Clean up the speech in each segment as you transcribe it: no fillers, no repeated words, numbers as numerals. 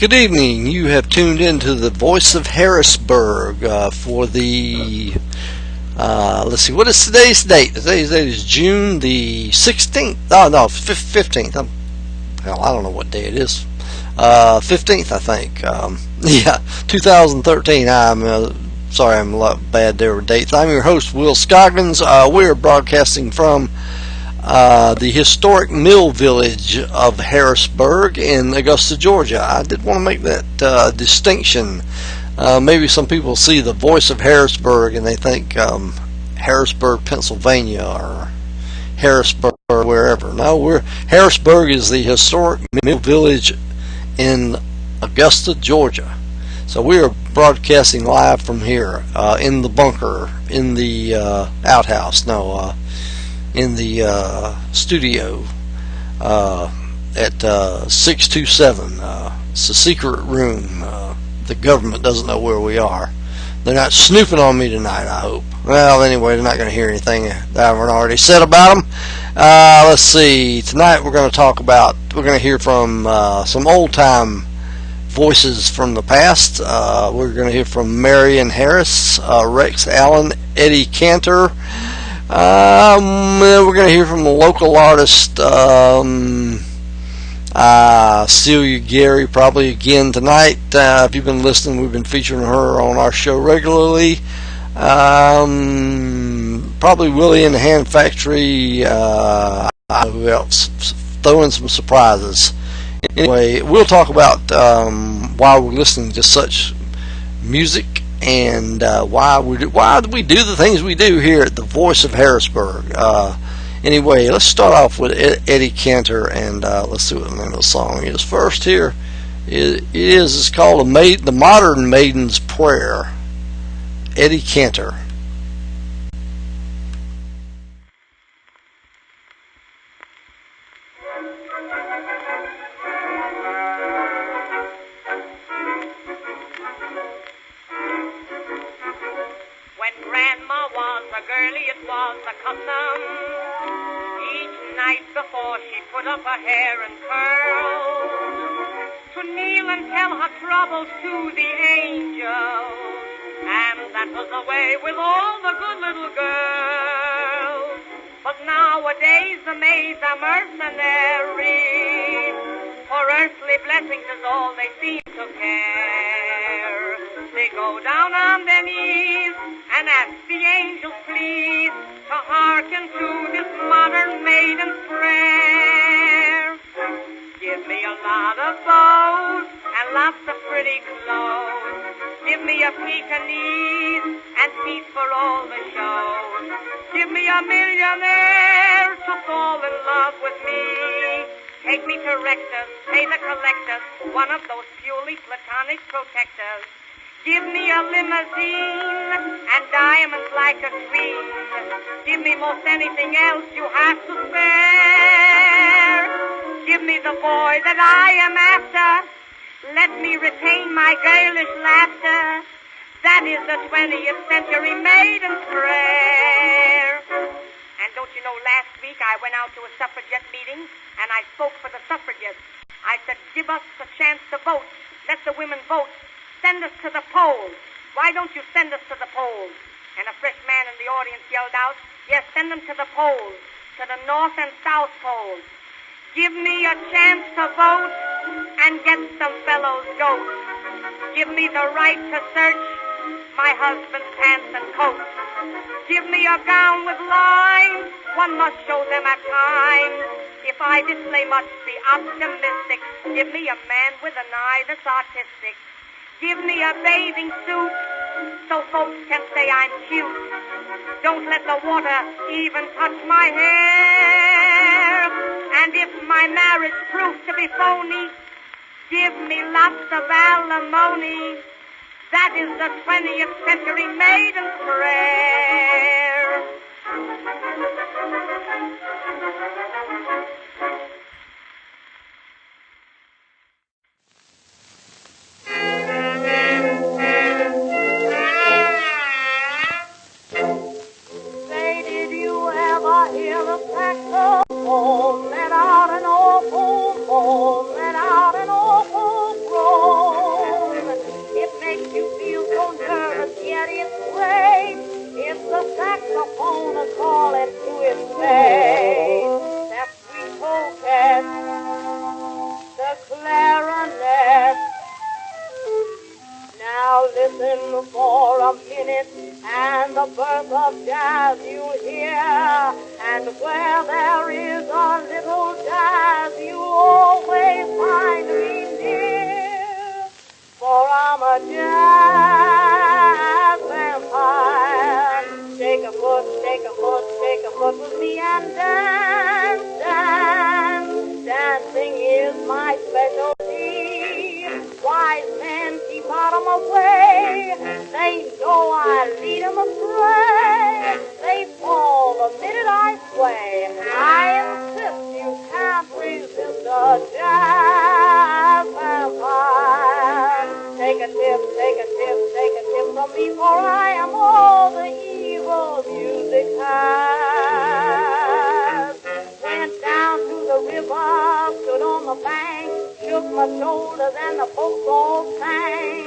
Good evening. You have tuned into the Voice of Harrisburg for the, let's see, what is today's date? Today's date is June the 16th. Oh, no, 15th. Hell, I don't know what day it is. 15th, I think. Yeah, 2013. I'm sorry, I'm a lot bad there with dates. I'm your host, Will Scoggins. We're broadcasting from the historic mill village of Harrisburg in Augusta, Georgia. I did want to make that distinction. Maybe some people see the Voice of Harrisburg and they think Harrisburg, Pennsylvania, or Harrisburg, or wherever. No, Harrisburg is the historic mill village in Augusta, Georgia. So we are broadcasting live from here in the bunker, in the outhouse. No. In the studio at 627. It's a secret room. The government doesn't know where we are. They're not snooping on me tonight, I hope. Well, anyway, they're not going to hear anything that I haven't already said about them. Let's see. Tonight we're going to hear from some old-time voices from the past. We're going to hear from Marion Harris, Rex Allen, Eddie Cantor. We're going to hear from the local artist Celia Gary probably again tonight. If you've been listening, we've been featuring her on our show regularly. Probably Willie and the Hand Factory. Who else? Throwing some surprises. Anyway, we'll talk about why we're listening to such music and why do we do the things we do here at the Voice of Harrisburg. Anyway, let's start off with Eddie Cantor, and let's see what the name of the song is. First here, it's called The Modern Maiden's Prayer. Eddie Cantor. Before she put up her hair and curls, to kneel and tell her troubles to the angels, and that was the way with all the good little girls. But nowadays the maids are mercenary, for earthly blessings is all they seem to care. They go down on their knees and ask the angels please to hearken to this modern maiden's prayer. Give me a lot of bows and lots of pretty clothes. Give me a Pekingese and teeth for all the show. Give me a millionaire to fall in love with me. Take me to Rector's, pay the collector, one of those purely platonic protectors. Give me a limousine and diamonds like a queen. Give me most anything else you have to spare. Give me the boy that I am after. Let me retain my girlish laughter. That is the 20th century maiden's prayer. And don't you know, last week I went out to a suffragette meeting and I spoke for the suffragettes. I said, give us the chance to vote. Let the women vote. Send us to the polls. Why don't you send us to the polls? And a fresh man in the audience yelled out, yes, send them to the polls, to the North and South poles. Give me a chance to vote and get some fellows' goats. Give me the right to search my husband's pants and coat. Give me a gown with lines, one must show them at times. If I display much, be optimistic. Give me a man with an eye that's artistic. Give me a bathing suit so folks can say I'm cute. Don't let the water even touch my hair. And if my marriage proves to be phony, give me lots of alimony. That is the 20th century maiden's prayer. Let out an awful moan, let out an awful groan. quartet, the clarinet. Now listen for a minute, and the birth of jazz you'll hear. And where there is a little jazz, you'll always find me near. For I'm a jazz vampire. Shake a foot, shake a foot, shake a foot with me and dance, dance. Dancing is my specialty. Wise men keep out of my way. They know I lead 'em astray. They fall the minute I sway. I insist you can't resist a jazz vampire. Take a tip, take a tip, take a tip from me, for I am all the evil music has. Went down to the river, stood on the bank, shook my shoulders and the folks all sang.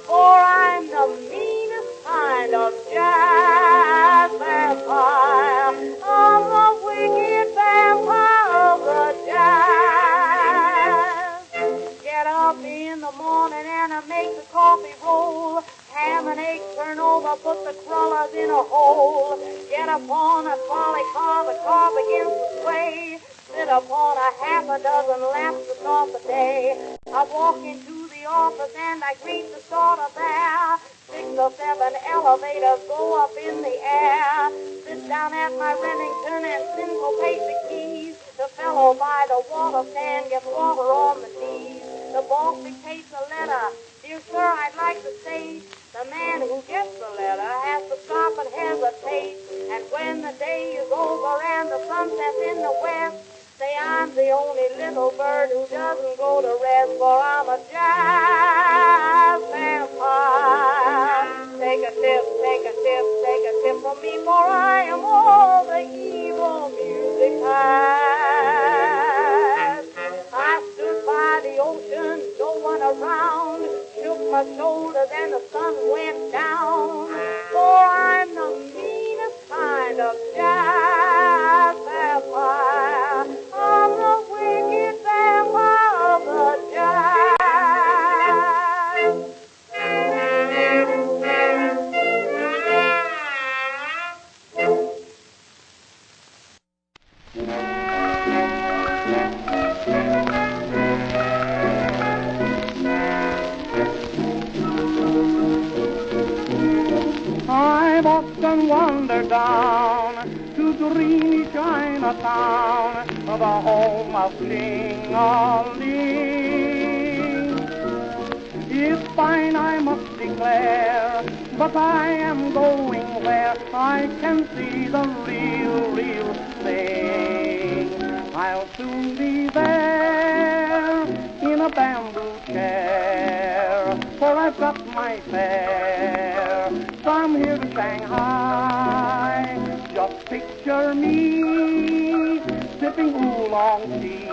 For I'm the meanest kind of jazz vampire. I'm the wicked vampire of the jazz. Get up in the morning and I make the coffee roll. Ham and eggs turn over, put the crullers in a hole. Get upon a trolley car, the car begins to sway. Sit upon a half a dozen laps to start the day. I walk into the office and I greet the starter there. 6 or 7 elevators go up in the air. Sit down at my Remington and syncopate the keys. The fellow by the water stand gets water on the knees. The boss dictates a letter. Dear sir, I'd like to say, the man who gets the letter has to stop and hesitate. And when the day is over and the sun sets in the west, say I'm the only little bird who doesn't go to rest, for I'm a jazz vampire. Take a tip, take a tip, take a tip from me, for I am all the evil music has. I stood by the ocean, no one around, shook my shoulders and the sun went down. For I'm the meanest kind of jazz vampire. I'm the wicked vampire of the jazz. I've often wandered down to dreamy Chinatown, the home of Ling-a-ling. It's fine, I must declare, but I am going where I can see the real thing. I'll soon be there in a bamboo chair, for I've got my fare from here to Shanghai. Just picture me sipping oolong tea,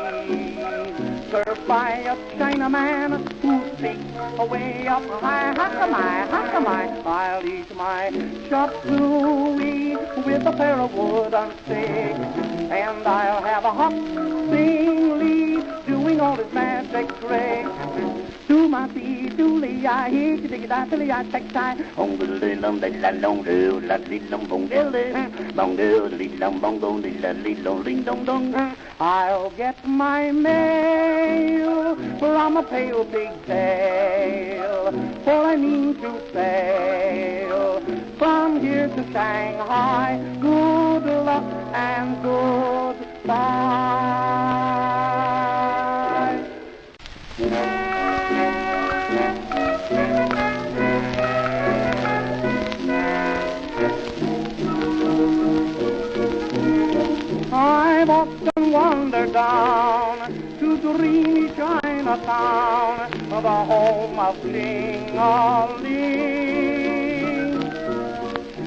served by a Chinaman who speaks away up high. How come I? I'll eat my chop suey with a pair of wooden sticks, and I'll have a hot sing Lee doing all his magic tricks. Do my dee dooley I hit you dig da dilly I take time on the lum de la long do la li lum bong dilly bong do li lum bong do li la li long ling dong dong. I'll get my mail from a pale pigtail, for I mean to sail from here to Shanghai. Good luck and goodbye. I've often wandered down to dreamy Chinatown, the home of Ling-a-ling.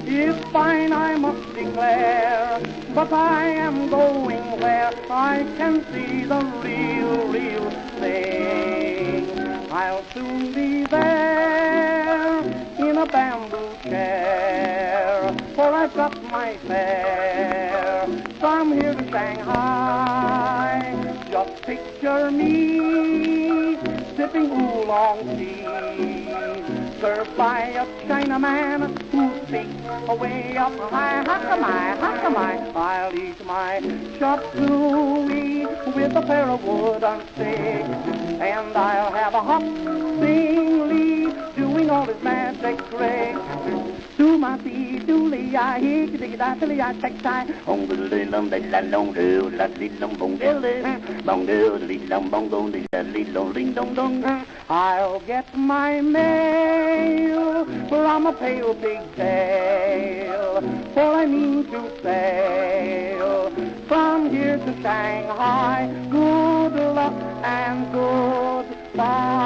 It's fine, I must declare, but I am going where I can see the real thing. I'll soon be there in a bamboo chair, for I've got my fare from here to Shanghai. Picture me sipping oolong tea, served by a Chinaman who speaks away up high. How come I'll eat my chop suey with a pair of wooden sticks, and I'll have a hop sing Lee doing all his magic tricks. Do my see, do lee, I hear you dig it, I feel I take time. On the lum, they la long do, la lee lum bong dilly, bong do, lee lum bong bong, lee la lee long ding dong dong. I'll get my mail from a pale pigtail, for I mean to sail from here to Shanghai. Good luck and goodbye.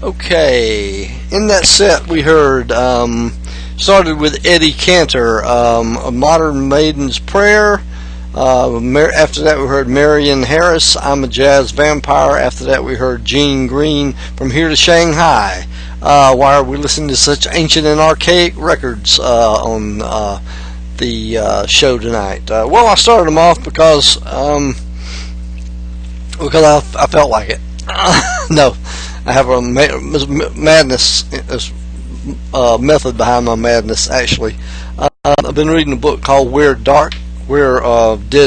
Okay, in that set we heard, started with Eddie Cantor, A Modern Maiden's Prayer. After that we heard Marion Harris, I'm a Jazz Vampire. After that we heard Gene Green, From Here to Shanghai. Why are we listening to such ancient and archaic records on the show tonight? Well, I started them off because I felt like it. No, I have a madness method behind my madness, actually. I've been reading a book called Where Dead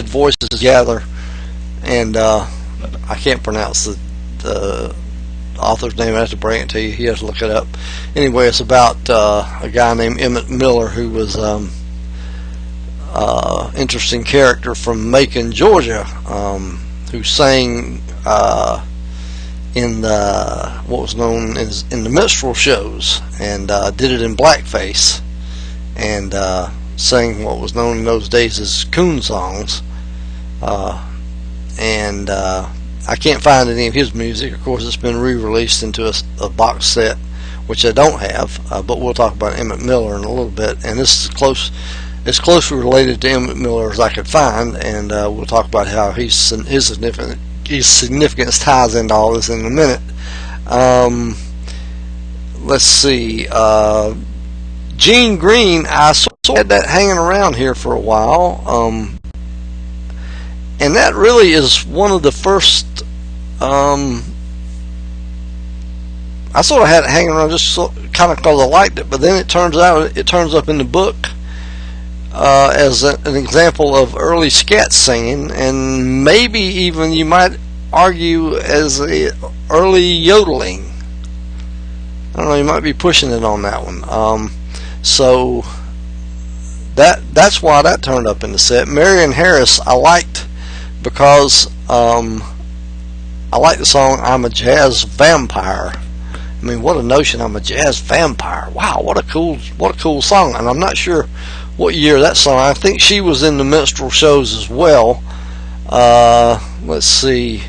Voices Gather, and I can't pronounce the author's name. I have to bring it to you. You have to look it up. Anyway, it's about a guy named Emmett Miller, who was interesting character from Macon, Georgia, who sang in what was known as in the minstrel shows, and did it in blackface, and sang what was known in those days as coon songs, and I can't find any of his music. Of course, it's been re-released into a box set, which I don't have, but we'll talk about Emmett Miller in a little bit, and this is as closely related to Emmett Miller as I could find, and we'll talk about how his significance ties into all this in a minute. Let's see, Gene Green, I sort of had that hanging around here for a while, and that really is one of the first, I sort of had it hanging around just kind of because I liked it, but then it turns up in the book as an example of early scat singing, and maybe even you might argue as early yodeling. I don't know, you might be pushing it on that one. So that's why that turned up in the set. Marion Harris I liked because I like the song I'm a Jazz Vampire. I mean, what a notion, I'm a jazz vampire. Wow, what a cool song. And I'm not sure what year that song. I think she was in the minstrel shows as well. Let's see.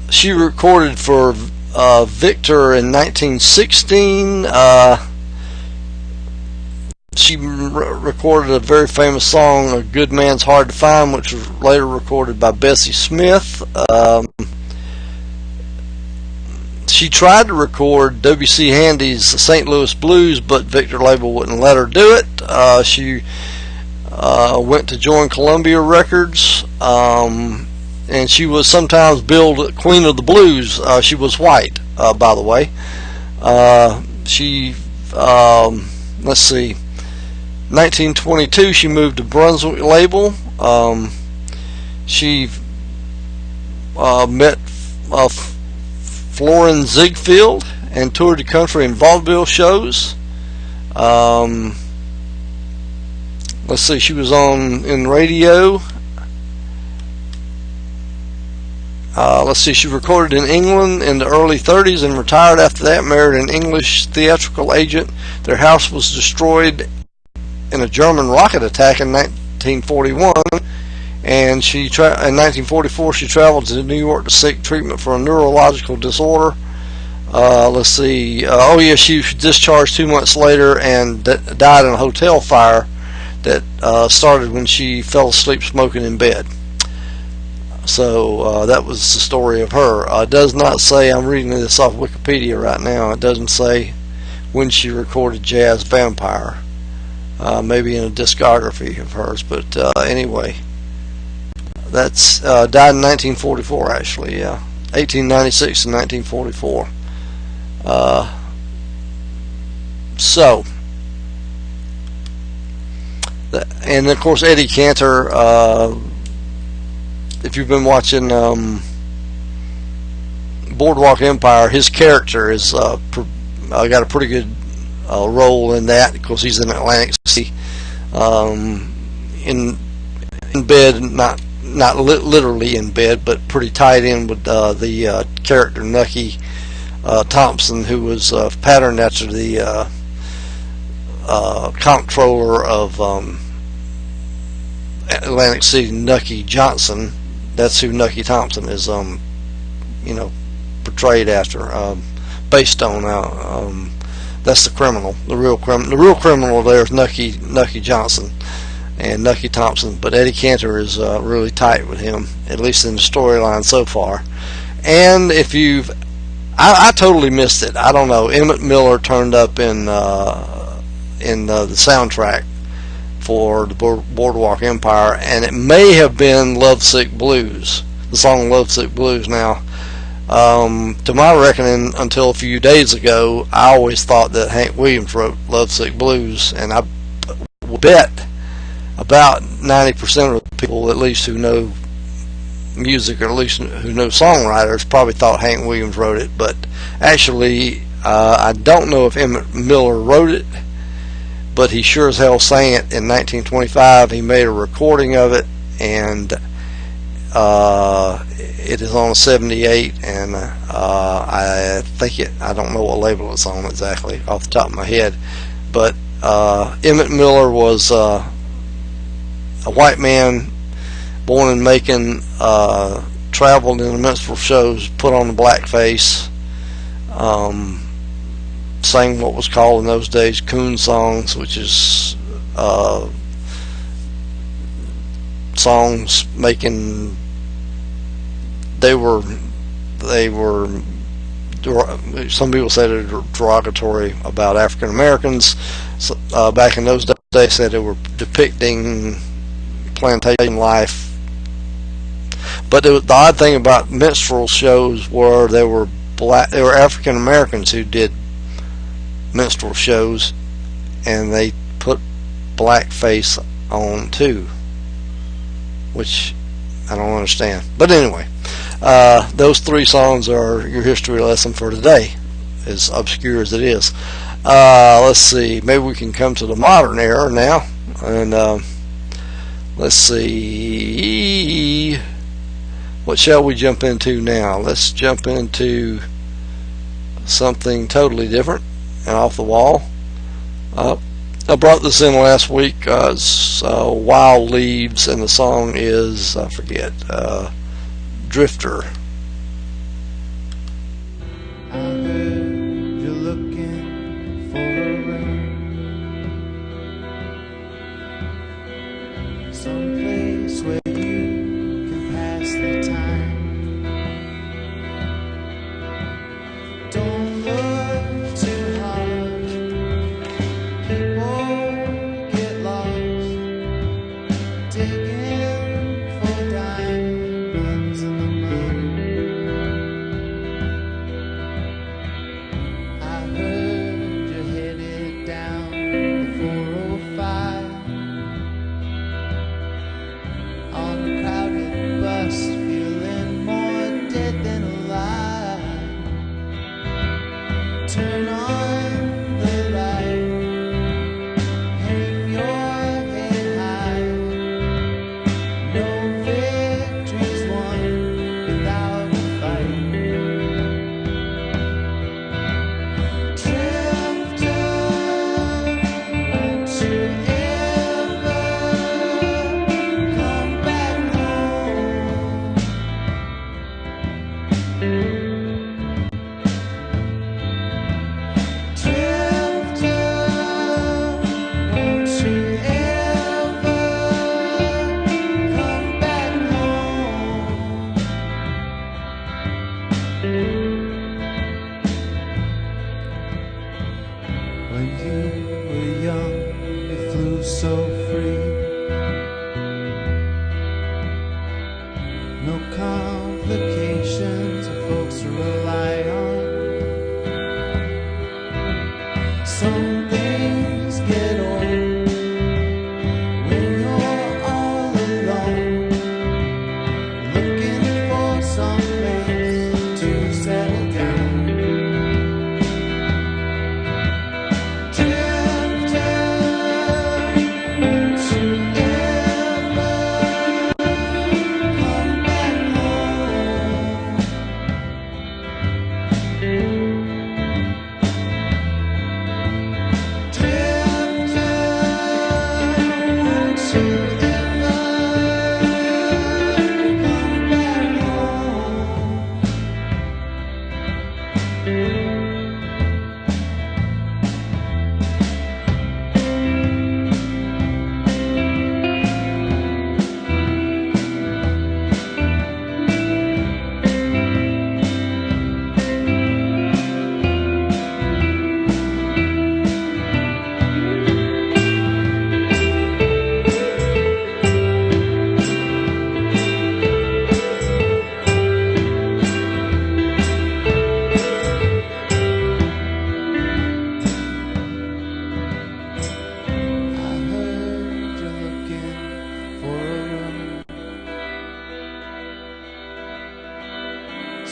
She recorded for Victor in 1916. She recorded a very famous song, A Good Man's Hard to Find, which was later recorded by Bessie Smith. She tried to record W.C. Handy's St. Louis Blues, but Victor label wouldn't let her do it. She went to join Columbia Records, and she was sometimes billed Queen of the Blues. She was white, by the way. Let's see, 1922 she moved to Brunswick label. She met Florin Ziegfeld and toured the country in vaudeville shows. Let's see, she was in radio. Let's see, she recorded in England in the early 30s and retired after that, married an English theatrical agent. Their house was destroyed in a German rocket attack in 1941, and in 1944 she traveled to New York to seek treatment for a neurological disorder. Let's see, she was discharged 2 months later and died in a hotel fire that started when she fell asleep smoking in bed. So that was the story of her. It does not say, I'm reading this off Wikipedia right now, it doesn't say when she recorded Jazz Vampire. maybe in a discography of hers. But anyway, that's died in 1944 actually. Yeah, 1896 and 1944. So, and of course Eddie Cantor. If you've been watching Boardwalk Empire, his character is got a pretty good role in that because he's in Atlantic City, in bed, not literally in bed, but pretty tied in with the character Nucky Thompson, who was patterned after the comptroller of Atlantic City, Nucky Johnson. That's who Nucky Thompson is, portrayed after, based on. That's the criminal, the real criminal there is Nucky Johnson and Nucky Thompson. But Eddie Cantor is really tight with him, at least in the storyline so far. And if I totally missed it. I don't know. Emmett Miller turned up in the soundtrack for the Boardwalk Empire, and it may have been Lovesick Blues, the song Lovesick Blues. Now, to my reckoning, until a few days ago, I always thought that Hank Williams wrote Lovesick Blues, and I bet about 90% of the people, at least who know music, or at least who know songwriters, probably thought Hank Williams wrote it. But actually, I don't know if Emmett Miller wrote it, but he sure as hell sang it in 1925. He made a recording of it, and it is on a 78, and I think I don't know what label it's on exactly off the top of my head, but Emmett Miller was a white man born in Macon, traveled in the minstrel shows, put on the blackface, sang what was called in those days coon songs, which is songs making, they were some people said they were derogatory about African Americans. So, back in those days, they said they were depicting plantation life. But the odd thing about minstrel shows were they were African Americans who did minstrel shows, and they put blackface on too, which I don't understand. But anyway, those three songs are your history lesson for today, as obscure as it is. Let's see, maybe we can come to the modern era now, and let's see, what shall we jump into now? Let's jump into something totally different and off the wall. I brought this in last week. It's Wild Leaves, and the song is, I forget, Drifter. I heard you're looking for a room, someplace where you can pass the time. Don't look too hard, people get lost, digging for diamonds in the mud. I heard you're headed down the 405 on a crowded bus, feeling more dead than alive. Turn on the light, hang your head high,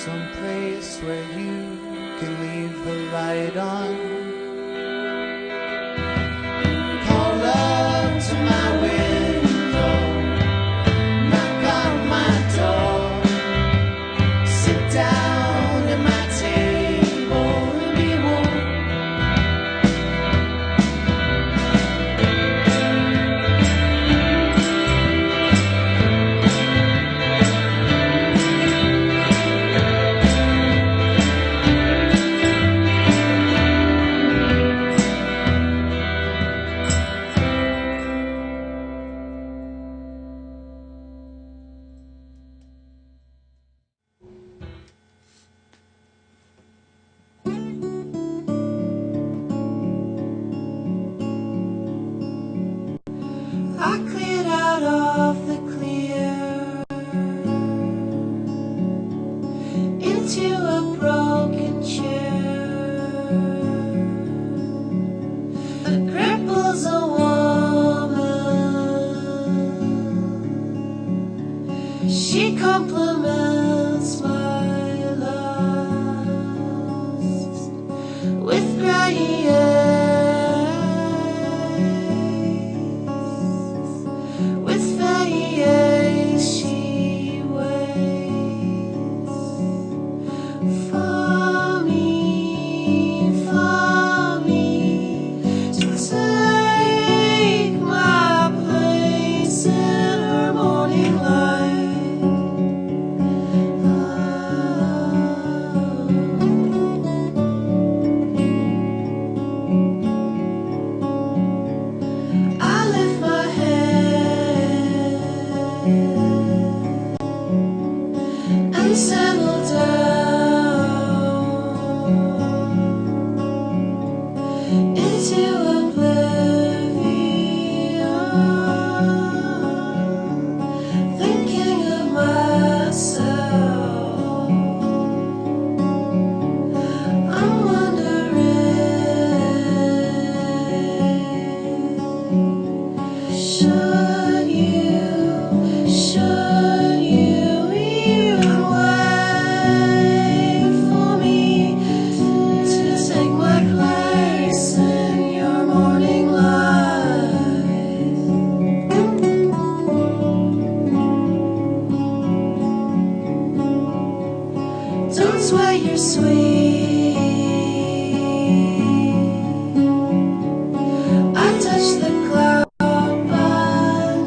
someplace where you can leave the light on. Call up to my window, knock on my door, sit down at my table and be warm. I cleared out of the clear into a broken chair that cripples a woman. She compliments my lust with gray with face she waits for me to take my place in her morning light. I lift my head and settle down into oblivion, thinking of myself. I'm wondering, should you even wait for me to take my place in your morning light? Don't sweat your sweet. I touch the cloud by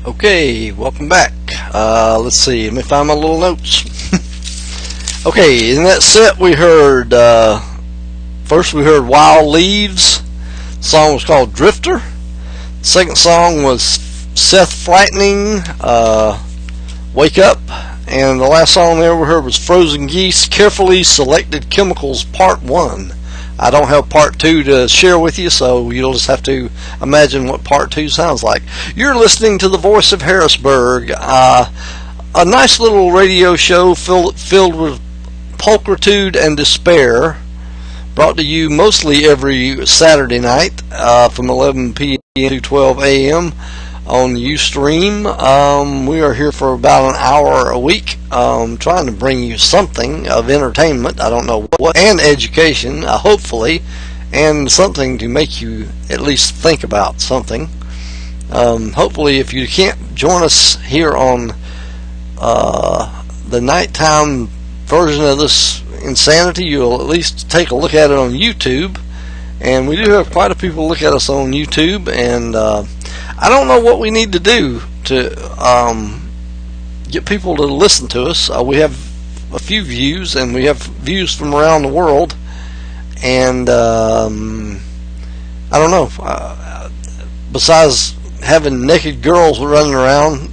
Okay, welcome back. Let's see, let me find my little notes. Okay, in that set we heard, first we heard Wild Leaves. The song was called Drifter. The second song was Seth Flattening, Wake Up. And the last song there we heard was Frozen Geese, Carefully Selected Chemicals Part 1. I don't have Part 2 to share with you, so you'll just have to imagine what Part 2 sounds like. You're listening to the Voice of Harrisburg, a nice little radio show filled with pulchritude and despair, brought to you mostly every Saturday night from 11 p.m. to 12 a.m. on Ustream. We are here for about an hour a week, trying to bring you something of entertainment, I don't know what, and education, hopefully, and something to make you at least think about something. Hopefully, if you can't join us here on the nighttime version of this insanity, you'll at least take a look at it on YouTube. And we do have quite a few people look at us on YouTube, and I don't know what we need to do to get people to listen to us. We have a few views, and we have views from around the world, and I don't know. Besides having naked girls running around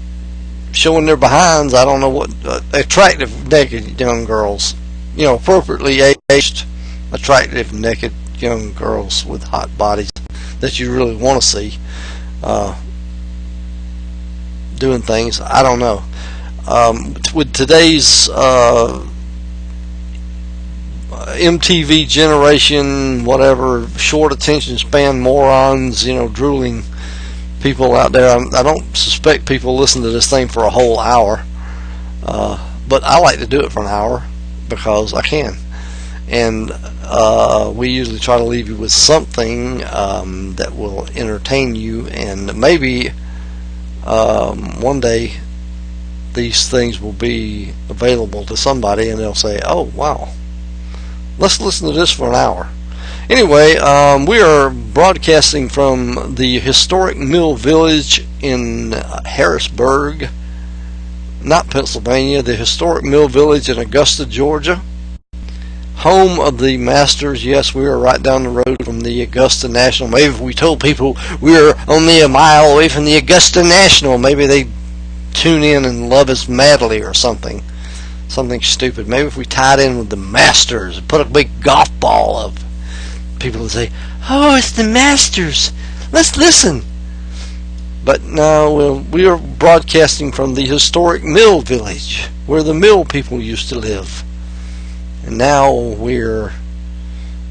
showing their behinds, I don't know what attractive naked young girls, appropriately aged, attractive naked young girls with hot bodies that you really want to see doing things. I don't know. With today's MTV generation, whatever, short attention span morons, drooling people out there, I don't suspect people listen to this thing for a whole hour, but I like to do it for an hour because I can. And we usually try to leave you with something that will entertain you, and maybe one day these things will be available to somebody and they'll say, oh wow, let's listen to this for an hour. Anyway, we are broadcasting from the historic Mill Village in Harrisburg, not Pennsylvania, the historic Mill Village in Augusta, Georgia. Home of the Masters. Yes, we are right down the road from the Augusta National. Maybe if we told people we were only a mile away from the Augusta National, maybe they'd tune in and love us madly or something. Something stupid. Maybe if we tied in with the Masters and put a big golf ball up, people would say, oh, it's the Masters. Let's listen. But no, we are broadcasting from the historic Mill Village, where the mill people used to live. And now we're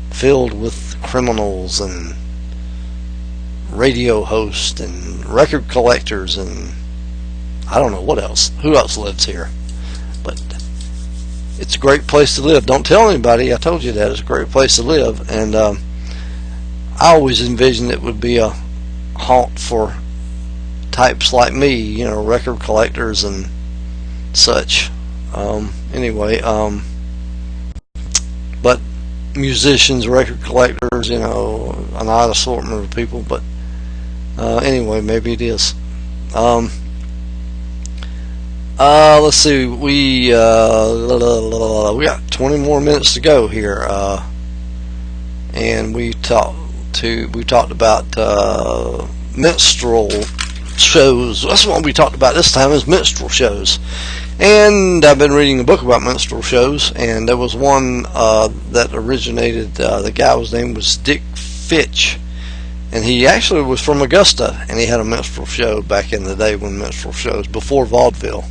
filled with criminals and radio hosts and record collectors and I don't know what else. Who else lives here? But it's a great place to live. Don't tell anybody I told you that. It's a great place to live. And I always envisioned it would be a haunt for types like me, record collectors and such. Anyway, but musicians, record collectors, an odd assortment of people. But anyway, maybe it is. Let's see. We got 20 more minutes to go here, and we talked about minstrel shows. That's what we talked about this time, is minstrel shows. And I've been reading a book about minstrel shows, and there was one that originated, the guy's name was Dick Fitch, and he actually was from Augusta, and he had a minstrel show back in the day when minstrel shows, before vaudeville.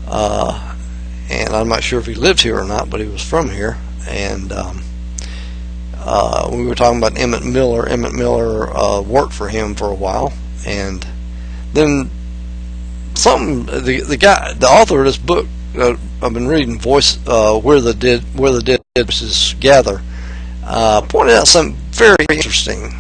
And I'm not sure if he lived here or not, but he was from here. And we were talking about Emmett Miller. Emmett Miller worked for him for a while, and then the author of this book I've been reading, Voice Where the Dead Voices Gather, pointed out something very interesting.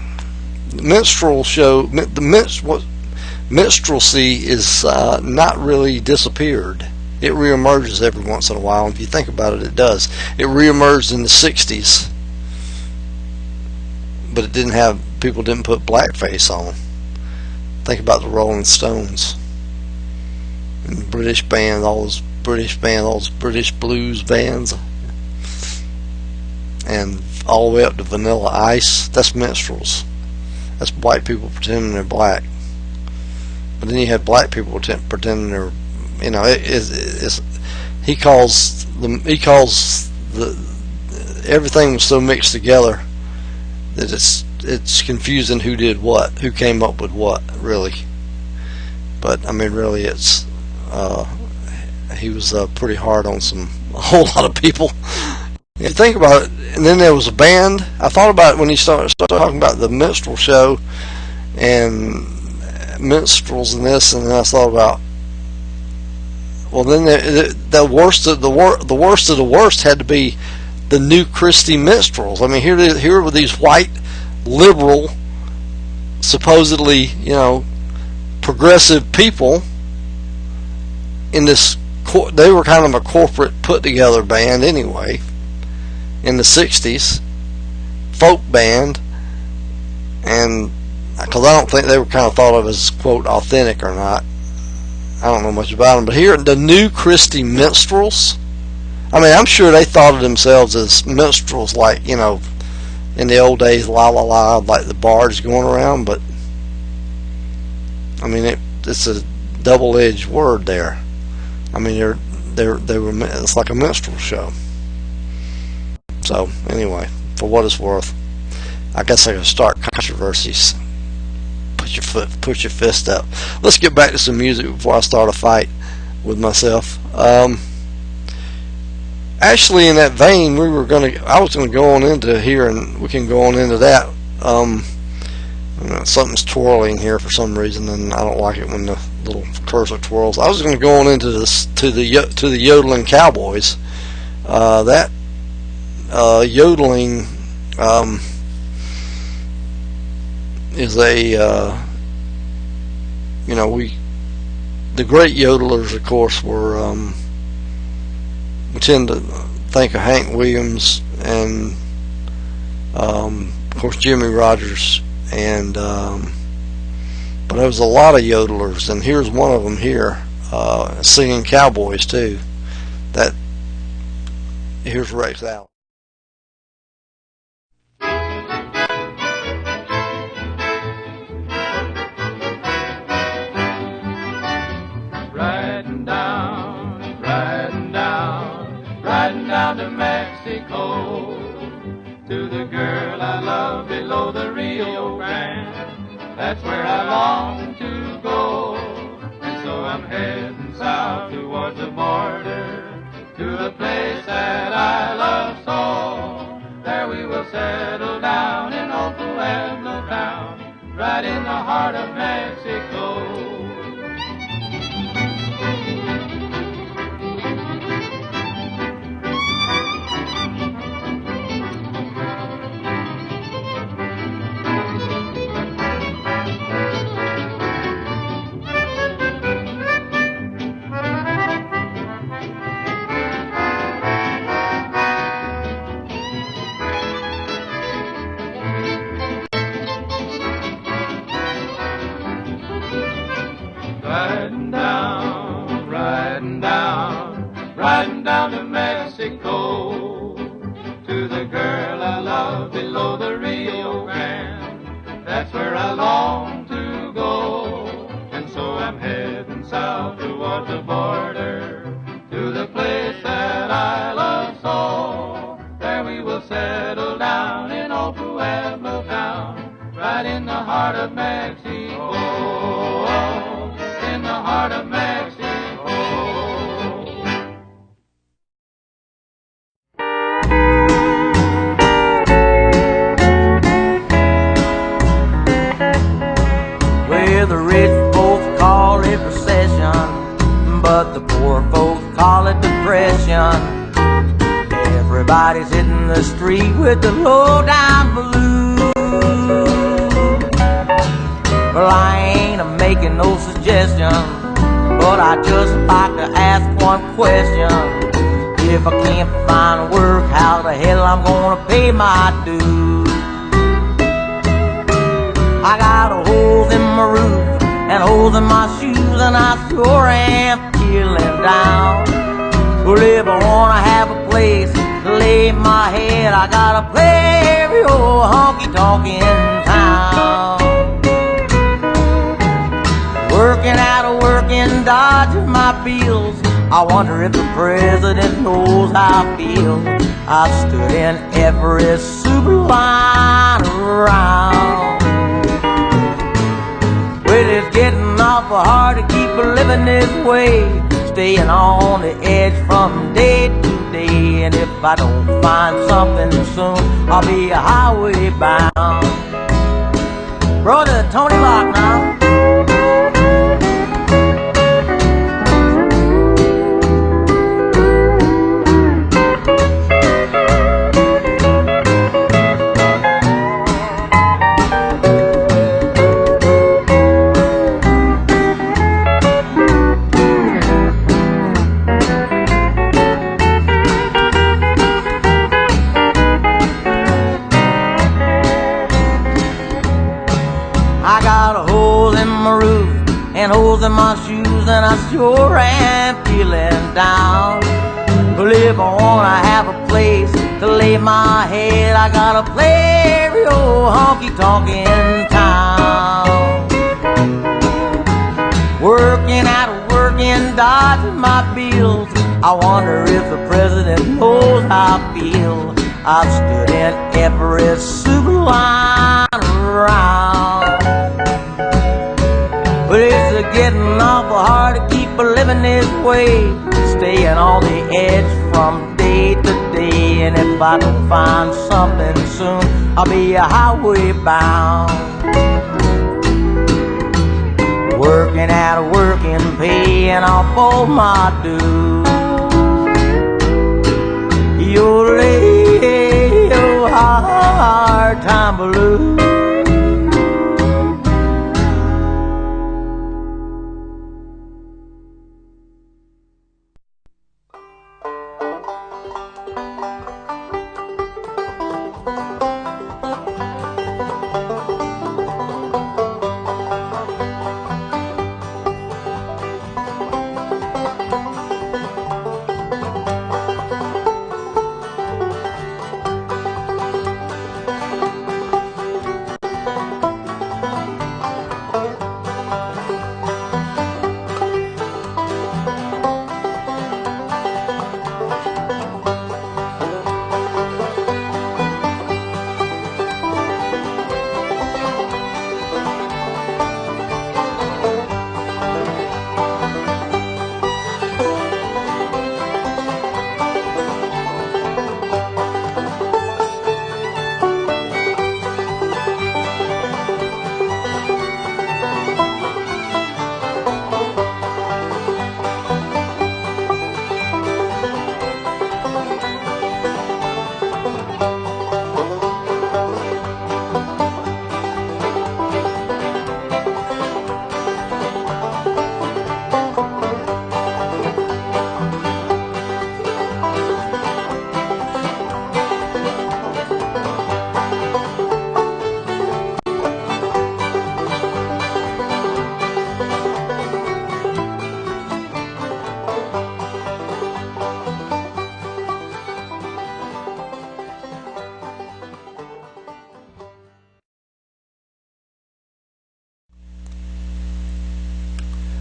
Minstrelsy is not really disappeared. It reemerges every once in a while. If you think about it, it does. It reemerged in the 60s, but people didn't put blackface on. Think about the Rolling Stones. and British bands, all those British blues bands, and all the way up to Vanilla Ice. That's minstrels. That's white people pretending they're black. But then you had black people pretending they're, he calls the everything was so mixed together that it's confusing who did what, who came up with what, really. But I mean, really, it's he was pretty hard on a whole lot of people. If you think about it, and then there was a band. I thought about it when he started talking about the minstrel show and minstrels and this, and then I thought about, well, then the worst of the worst had to be the New Christy minstrels. I mean, here were these white liberal, supposedly, progressive people in this. They were kind of a corporate put-together band anyway. In the 60s, folk band, and because I don't think they were kind of thought of as, quote, authentic or not. I don't know much about them, but here, the New Christy minstrels, I mean, I'm sure they thought of themselves as minstrels, like, in the old days, la la la, like the bards going around, but I mean, it's a double-edged word there. I mean, they were, it's like a minstrel show. So anyway, for what it's worth, I guess I can start controversies. Put your fist up. Let's get back to some music before I start a fight with myself. Actually, in that vein, I was gonna go on into here, and we can go on into that. Something's twirling here for some reason, and I don't like it when the little cursor twirls. I was gonna go on into this to the yodeling cowboys. That yodeling is the great yodelers, of course, were we tend to think of Hank Williams and of course Jimmy Rogers, and but there was a lot of yodelers, and here's one of them here, singing cowboys too. Here's Rex Allen. Riding down to Mexico, to the girl I love below the Rio Grande. That's where I long to go, and so I'm heading south towards the border, to the place that I love so. There we will settle down in old Pueblo town, right in the heart of Mexico. Riding down to Mexico, to the girl I love below the Rio Grande. That's where I long to go, and so I'm heading south towards the border, to the place that I love so. There we will settle down in old Pueblo town, right in the heart of Mexico, in the heart of Mexico. The rich folks call it recession, but the poor folks call it depression. Everybody's hitting the street with the low-down blues. Well, I ain't making no suggestions, but I just like to ask one question. If I can't find work, how the hell I'm gonna pay my dues? I got holes in my roof, and holes in my shoes, and I sure am feeling down. Well, if I wanna have a place to lay my head, I gotta play every old honky-tonk in town. Working out of working, dodging my bills. I wonder if the president knows how I feel. I've stood in every super line around. Well, it's getting awful hard to keep living this way, staying on the edge from day to day. And if I don't find something soon, I'll be a highway bound. Brother Tony Locke now. In my shoes, and I sure am feeling down. Well, if I wanna have a place to lay my head, I gotta play every old honky-tonk in town. Working out of working, dodging my bills. I wonder if the president knows how I feel. I've stood in every super line around. But it's getting awful hard to keep living this way, staying on the edge from day to day. And if I don't find something soon, I'll be a highway bound. Working out of working, paying off all my dues. You'll lay your hard time blues.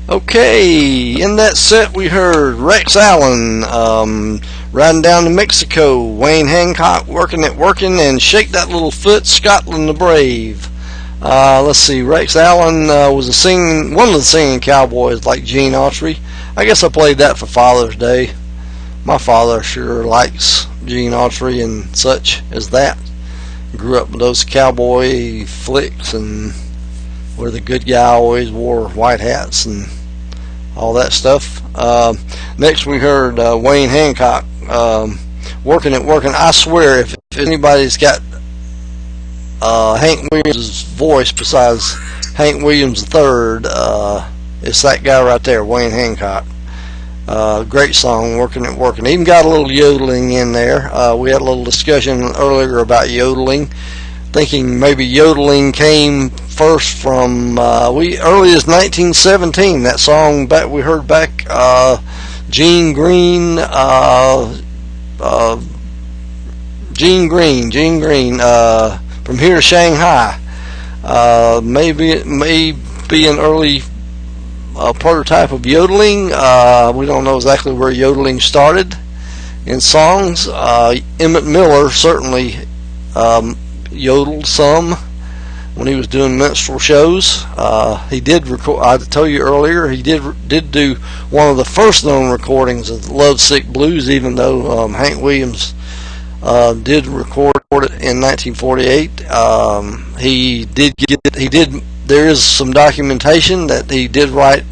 Okay, in that set we heard Rex Allen, Riding Down to Mexico, Wayne Hancock, Working It Working, and Shake That Little Foot, Scotland the Brave. Let's see, Rex Allen was one of the singing cowboys like Gene Autry. I guess I played that for Father's Day. My father sure likes Gene Autry and such as that. Grew up with those cowboy flicks and where the good guy always wore white hats and all that stuff. Next we heard Wayne Hancock, Working It Working. I swear if anybody's got Hank Williams' voice besides Hank Williams III, it's that guy right there, Wayne Hancock. Great song, Working It Working. Even got a little yodeling in there. We had a little discussion earlier about yodeling, thinking maybe yodeling came first from early as 1917. That song back we heard back, Gene Green, Gene Green, From Here to Shanghai. Maybe it may be an early prototype of yodeling. We don't know exactly where yodeling started in songs. Emmett Miller certainly yodeled some when he was doing minstrel shows. He did record. I told you earlier he did do one of the first known recordings of Lovesick Blues, even though Hank Williams did record it in 1948. There is some documentation that he did write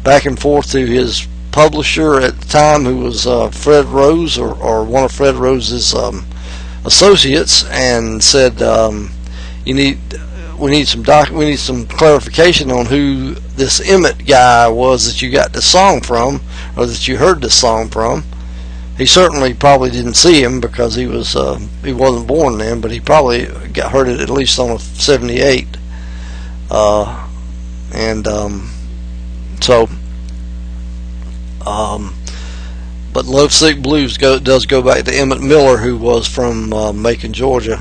back and forth to his publisher at the time, who was Fred Rose, or one of Fred Rose's associates, and said, we need some clarification on who this Emmett guy was that you got this song from, or that you heard this song from. He certainly probably didn't see him, because he wasn't born then, but he probably heard it at least on a 78. But Lovesick Blues does go back to Emmett Miller, who was from Macon, Georgia,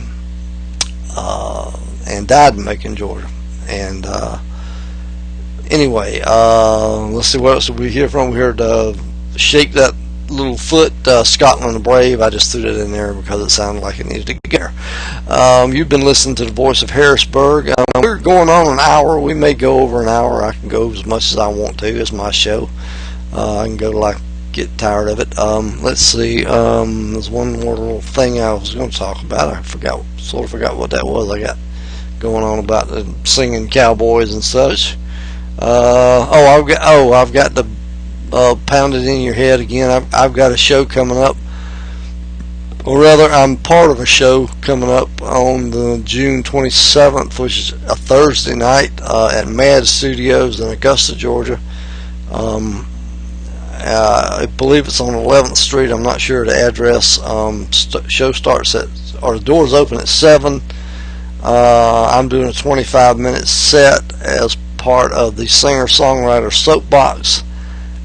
and died in Macon, Georgia. And anyway, let's see, what else did we hear from? We heard Shake That Little Foot, Scotland the Brave. I just threw it in there because it sounded like it needed to get there. You've been listening to the Voice of Harrisburg. We're going on an hour. We may go over an hour. I can go as much as I want to. It's my show. I can go till I get tired of it. Let's see. There's one more little thing I was going to talk about. I sort of forgot what that was. I got going on about the singing cowboys and such. I've got the Pound It in Your Head again. I've got a show coming up, or rather I'm part of a show coming up on the June 27th, which is a Thursday night, at Mad Studios in Augusta, Georgia. I believe it's on 11th Street. I'm not sure the address. Show starts the doors open at 7. I'm doing a 25-minute set as part of the singer-songwriter Soapbox.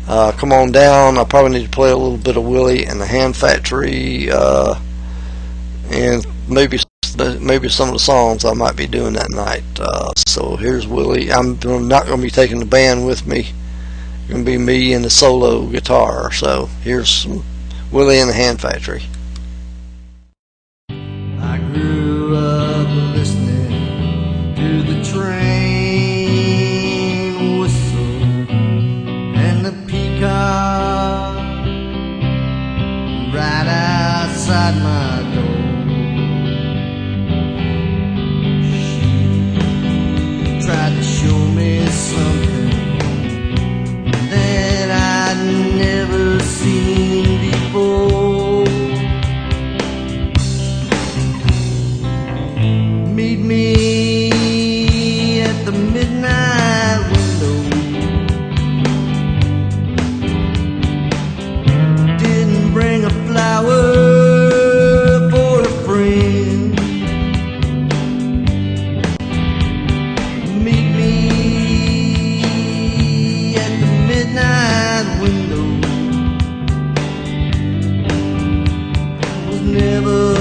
Come on down. I probably need to play a little bit of Willie and the Hand Factory, and maybe some of the songs I might be doing that night. So here's Willie. I'm not going to be taking the band with me. It's going to be me and the solo guitar. So here's some Willie and the Hand Factory. I grew up listening to the train whistle and the peacock right outside my door. She tried to show me something that I'd never seen before. Meet me at the midnight window. Didn't bring a flower for a friend. Meet me at the midnight window. Was never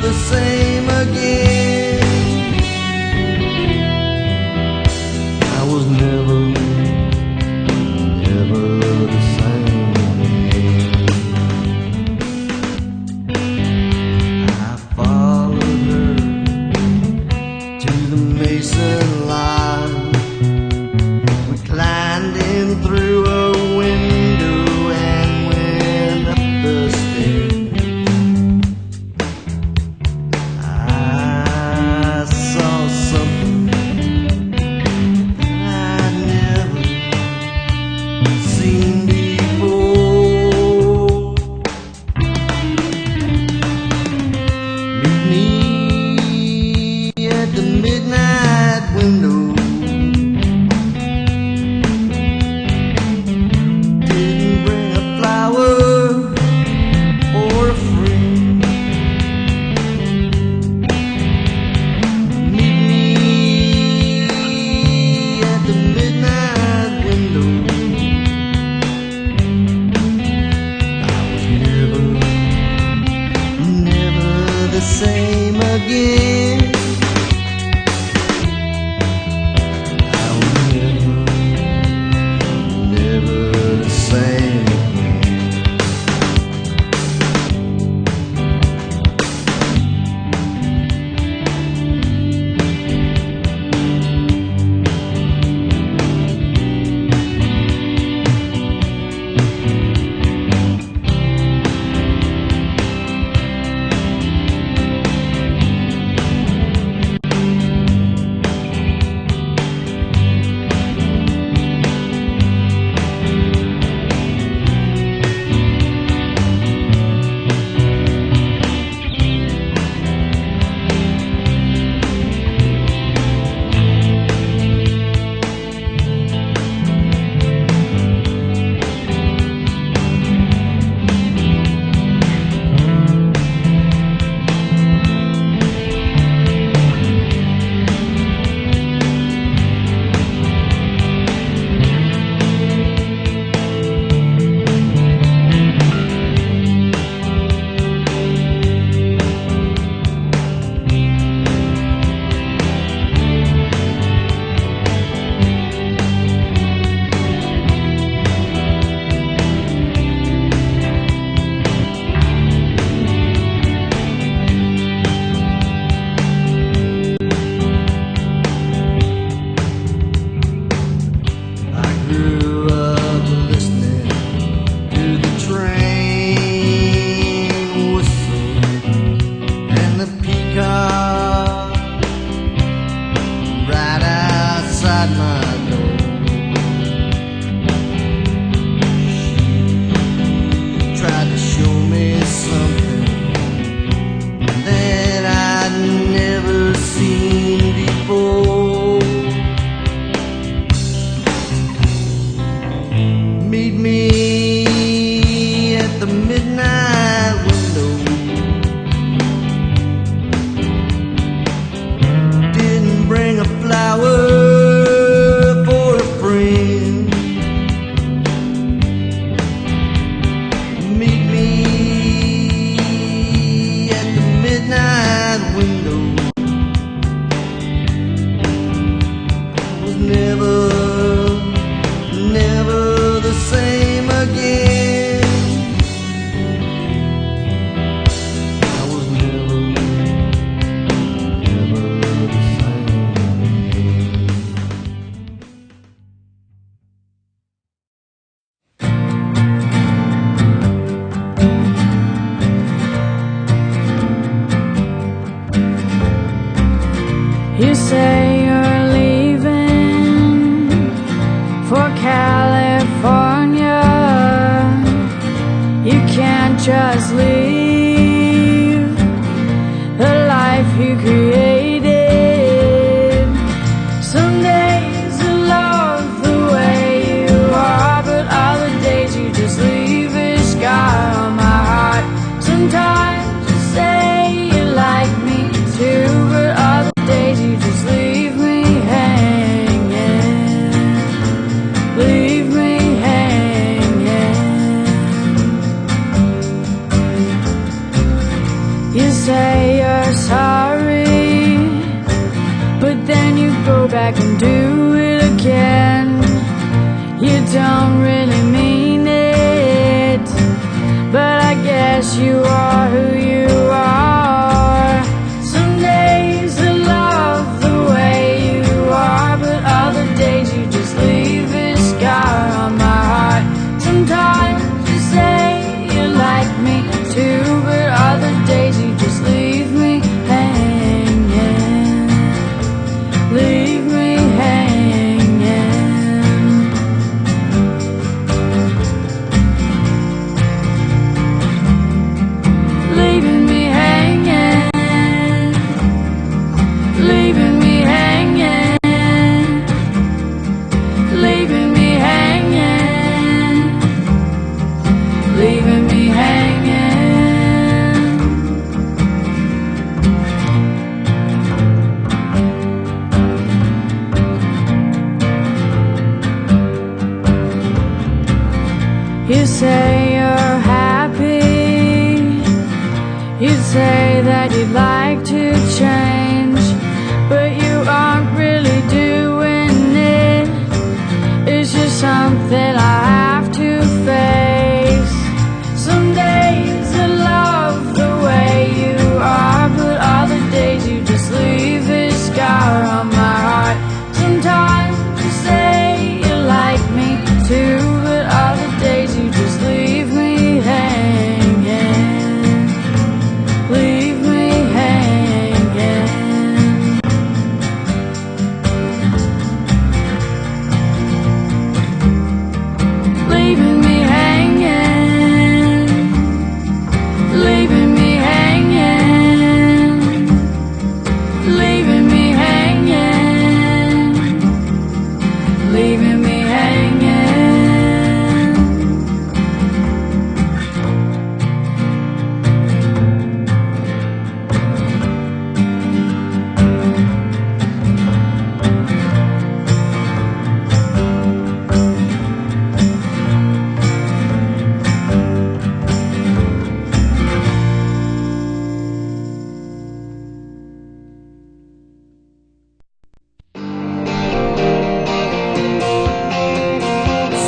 the same same again. I was never the same again. You say you're leaving for California. You can't just leave the life you created. Some days I love the way you are, but other days you just leave a scar on my heart. Sometimes you say you like me too, but other days you just leave me hanging, leave me hanging. You say you're sorry, but then you go back and do it again. You don't really mean it, but I guess you are who you are. Some days I love the way you are, but other days you just leave a scar on my heart. Sometimes you say you like me too, but other days you just leave me hanging, leave me hanging, leaving You'd say that you'd like to change, but you aren't really doing it. It's just something I have to face. Some days I love the way you are, but other days you just leave a scar on my heart. Sometimes you say you like me too, but other days you just leave me hanging. Leave me hanging. Leaving me hanging. Leaving me hanging. Leaving me hanging. Leaving me hanging.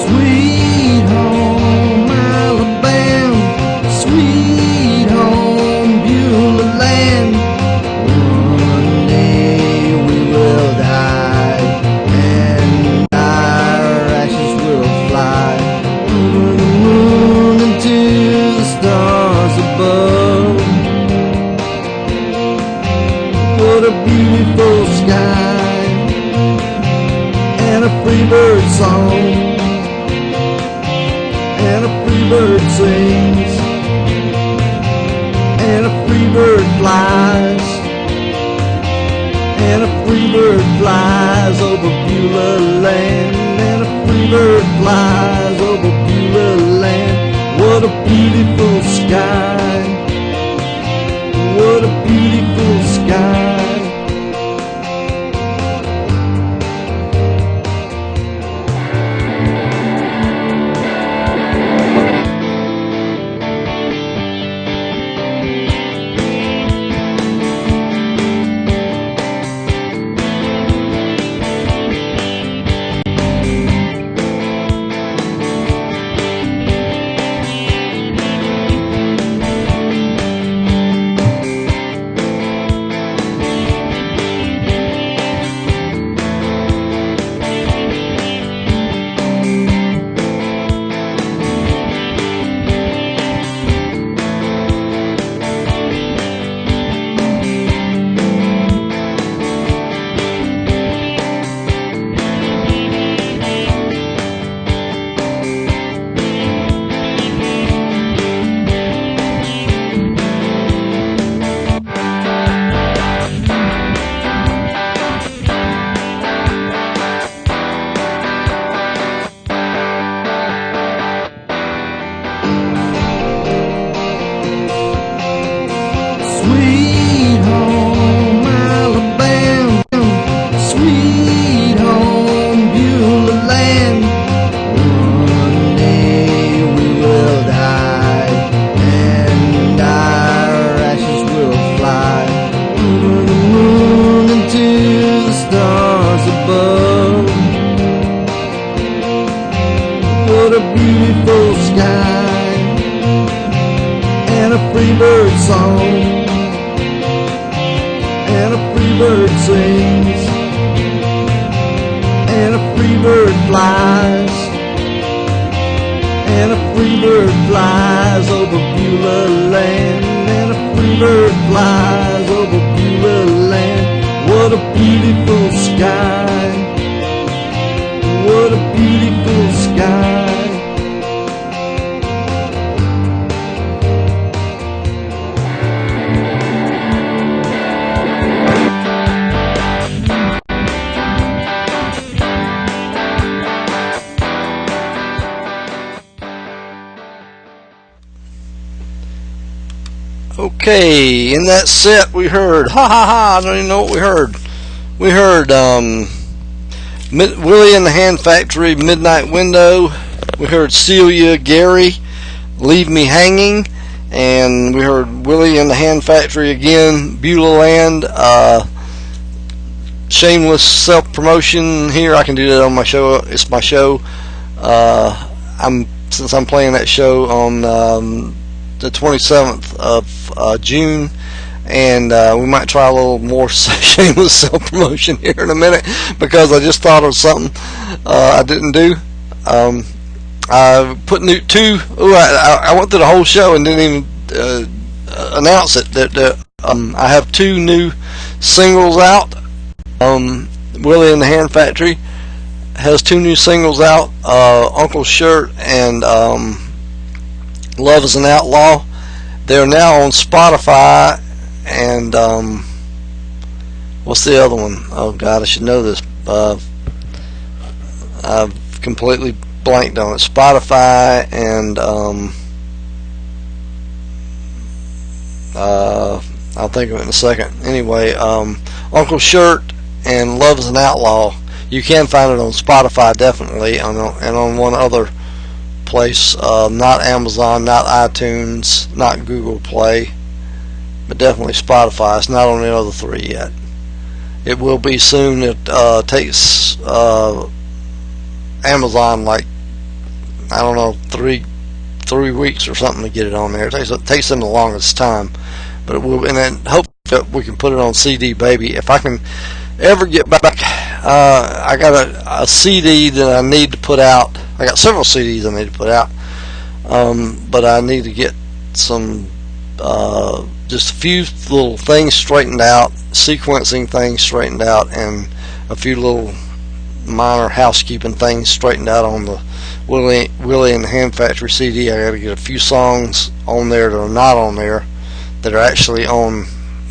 Sweet home Alabama, sweet home Beulah land. One day we will die, and our ashes will fly over the moon and to the stars above. What a beautiful sky, and a free bird song, and a free bird sings, and a free bird flies, and a free bird flies over Beulah land, and a free bird flies over Beulah land. What a beautiful sky, what a beautiful sky. Sweet home Alabama, sweet home Beulah land. One day we will die, and our ashes will fly over the moon and to the stars above. What a beautiful sky, and a free bird song, and a free bird sings, and a free bird flies, and a free bird flies over Beulah land, and a free bird flies over Beulah land. What a beautiful sky, what a beautiful sky. Okay, in that set we heard, ha ha ha, I don't even know what we heard. We heard Willie and the Hand Factory, Midnight Window. We heard Celia Gary, Leave Me Hanging. And we heard Willie and the Hand Factory again, Beulah Land. Shameless self-promotion here. I can do that on my show. It's my show. Since I'm playing that show on the 27th of June, and we might try a little more shameless self-promotion here in a minute, because I just thought of something I didn't do. I put I went through the whole show and didn't even announce it. That I have 2 new singles out. Willie and the Hand Factory has 2 new singles out. Uncle Shirt and Love is an Outlaw. They're now on Spotify. And what's the other one? Oh God, I should know this. I've completely blanked on it. Spotify and I'll think of it in a second. Anyway, Uncle Shirt and Love is an Outlaw. You can find it on Spotify, definitely, and on one other place. Not Amazon, not iTunes, not Google Play, but definitely Spotify. It's not on the other 3 yet. It will be soon. It takes Amazon like, I don't know, three weeks or something to get it on there. It takes them the longest time, but it will. And then hope that we can put it on CD Baby. If I can ever get back, I got a CD that I need to put out. I got several CDs I need to put out, but I need to get some just a few little things straightened out, sequencing things straightened out, and a few little minor housekeeping things straightened out on the Willie and the Hand Factory CD. I got to get a few songs on there that are not on there, that are actually on,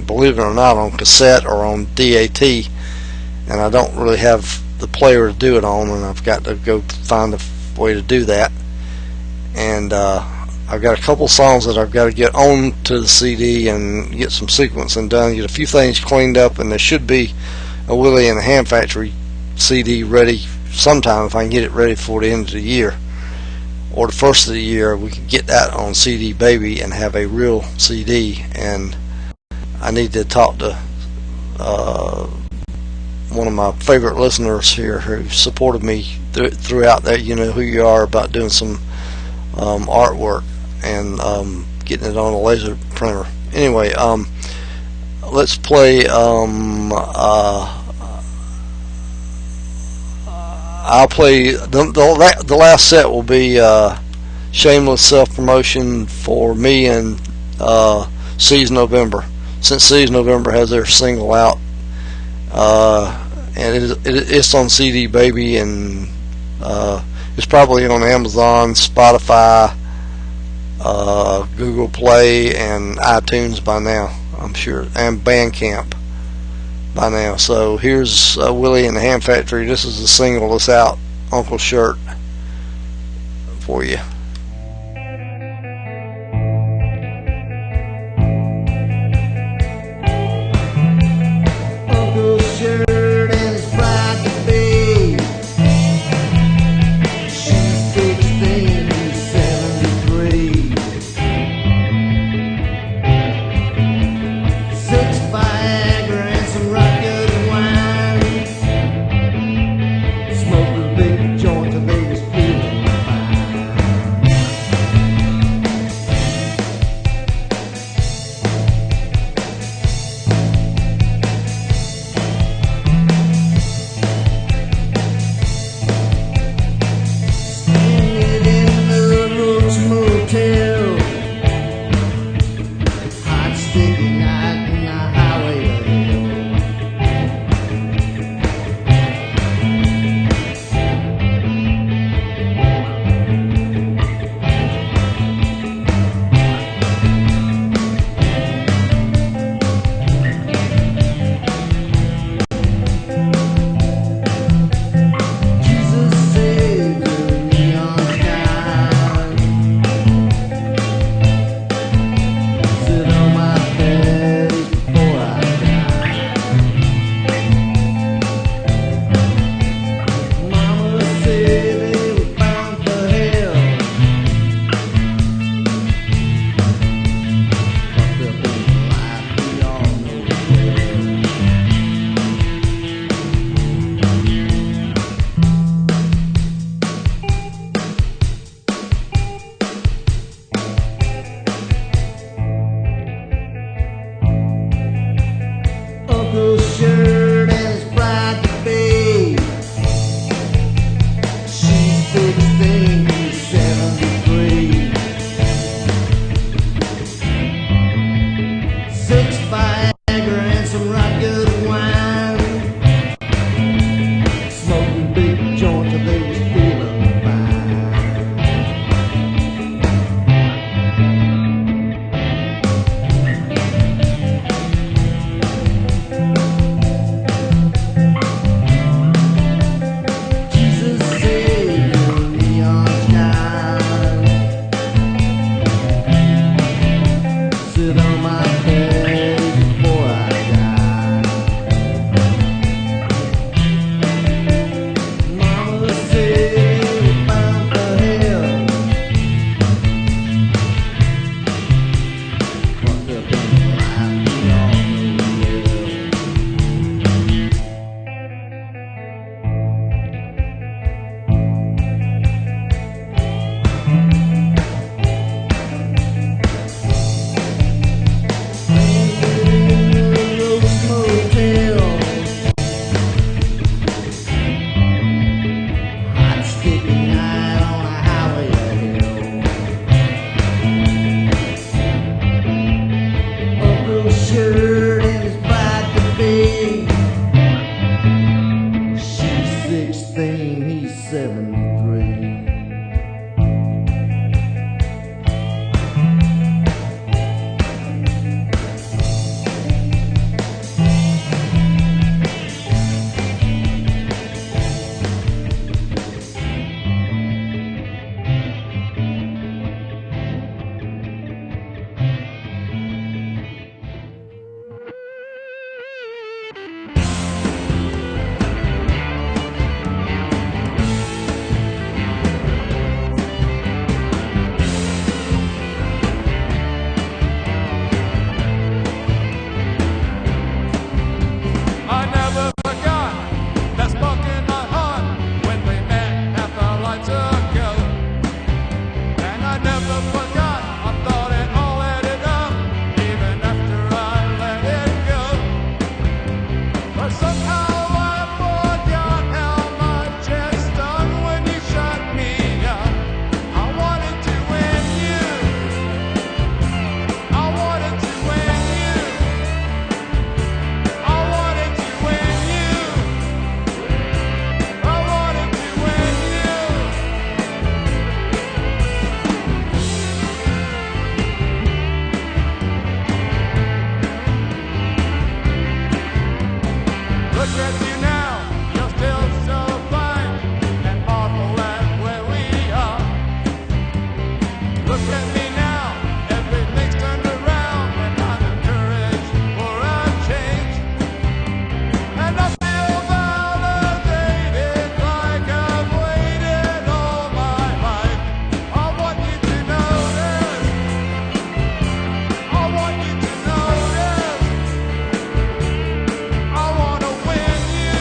believe it or not, on cassette or on DAT, and I don't really have the player to do it on, and I've got to go find a way to do that. And I've got a couple songs that I've got to get on to the CD and get some sequencing done, get a few things cleaned up, and there should be a Willie and the Hand Factory CD ready sometime. If I can get it ready for the end of the year or the first of the year, we can get that on CD Baby and have a real CD. And I need to talk to one of my favorite listeners here who supported me throughout that. You know who you are, about doing some artwork and getting it on a laser printer. Anyway, let's play. I'll play the last set will be shameless self-promotion for me and Seize November, since Seize November has their single out, and it's on CD Baby, and it's probably on Amazon, Spotify, Google Play, and iTunes by now, I'm sure, and Bandcamp by now. So here's Willie and the Ham Factory. This is the single that's out, Uncle Shirt, for you. Uncle Shirt and his bride to be. She's 16, he's 73. 6 Viagra and some rock good wine. Smoke a big joint till they was feeling fine. Staying in the Rose Motel. Hot sticky night in the highway of hell. Jesus saved the neon sky. Sit on my bed before Viagra and some right good wine. Smoking big joints and they was feeling fine. Jesus saved the neon sky. Sit on my bed before I die. Mama said we're bound for hell. Fucked up in life, we all know well. He's 73. I never forgot that spark in my heart when we met half a lifetime ago. And I never forgot, I thought it all added up, even after I let it go. But somehow I forgot how much it stung when you shut me up. I wanted to win you. I wanted to win you. I wanted to win you. I wanted to win you. Look at you now, you're still so fine and awful at where we are. Look at me now, everything's turned around and I'm encouraged for a change. And I feel validated like I've waited all my life. I want you to notice. I want you to notice. I wanna win you.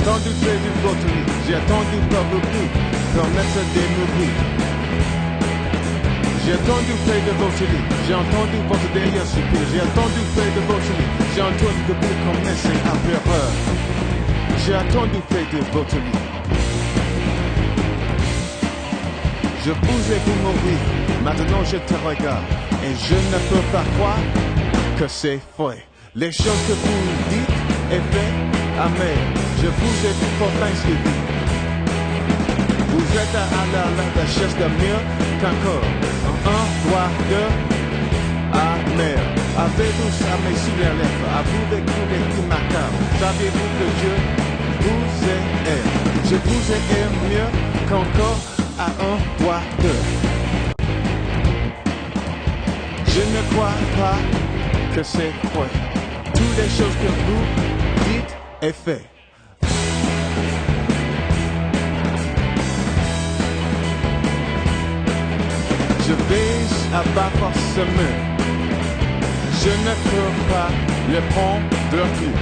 entendu faire du Botany, j'ai attendu pas beaucoup pour mettre des mots. J'ai entendu faire de Botany, j'ai entendu votre derrière soupir, j'ai attendu faire de Botany, j'ai entendu que vous commencez à faire peur. J'ai attendu faire de Botany. Je vous ai vu mourir, maintenant je te regarde, et je ne peux pas croire que c'est vrai. Les choses que vous dites et faites, amen, je vous ai vu pourtant suivi. Vous êtes à la recherche de mieux qu'encore, un, trois, deux, amen. Avez-vous ça mais sous les lèvres, à vous vécu les petits macabres, saviez-vous que je vous aime, je vous aime mieux qu'encore à un, trois, deux. Je ne crois pas que c'est vrai. Toutes les choses que vous dites et faites. Je vais à bas forcément. Je ne peux pas le prendre plus.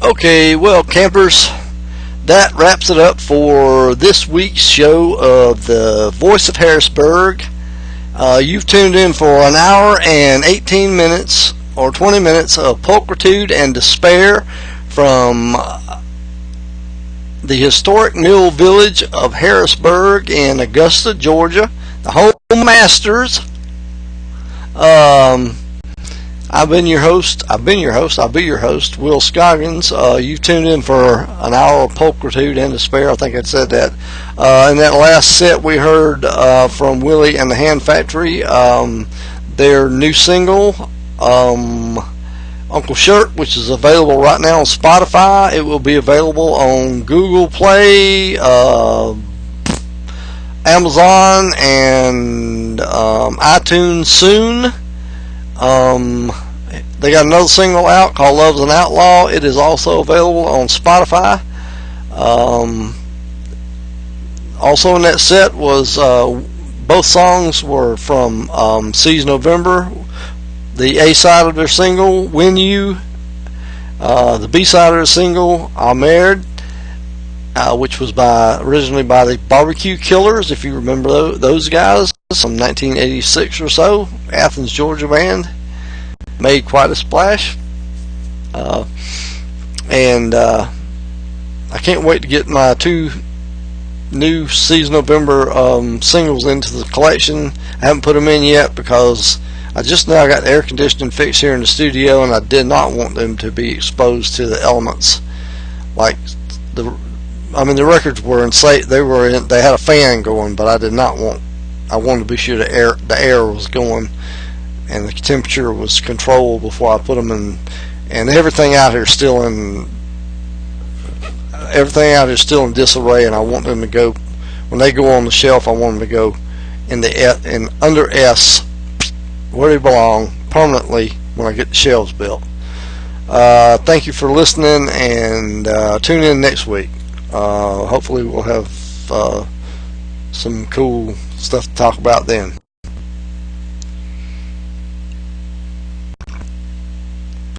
Okay, well, campers, that wraps it up for this week's show of the Voice of Harrisburg. You've tuned in for an hour and 18 minutes or 20 minutes of pulchritude and despair from the historic mill village of Harrisburg in Augusta, Georgia, the home masters. I've been your host, I'll be your host, Will Scoggins. You've tuned in for an hour of pulchritude and despair. I think I said that. In that last set, we heard from Willie and the Hand Factory, their new single, Uncle Shirt, which is available right now on Spotify. It will be available on Google Play, Amazon, and iTunes soon. They got another single out called Love's an Outlaw. It is also available on Spotify. Also in that set was both songs were from Seize November. The A side of their single, When You, the B side of their single, Ahmed, which was originally by the Barbecue Killers, if you remember those guys, from 1986 or so, Athens, Georgia band, made quite a splash, and I can't wait to get my two new Seize November singles into the collection. I haven't put them in yet because I just now got the air conditioning fixed here in the studio, and I did not want them to be exposed to the elements. Like the records were insane. They had a fan going, but I did not want. I wanted to be sure the air was going and the temperature was controlled before I put them in. And everything out here is still in disarray, and I want them to go when they go on the shelf. I want them to go in under S, where they belong permanently when I get the shelves built. Thank you for listening, and tune in next week. Hopefully we'll have some cool stuff to talk about then.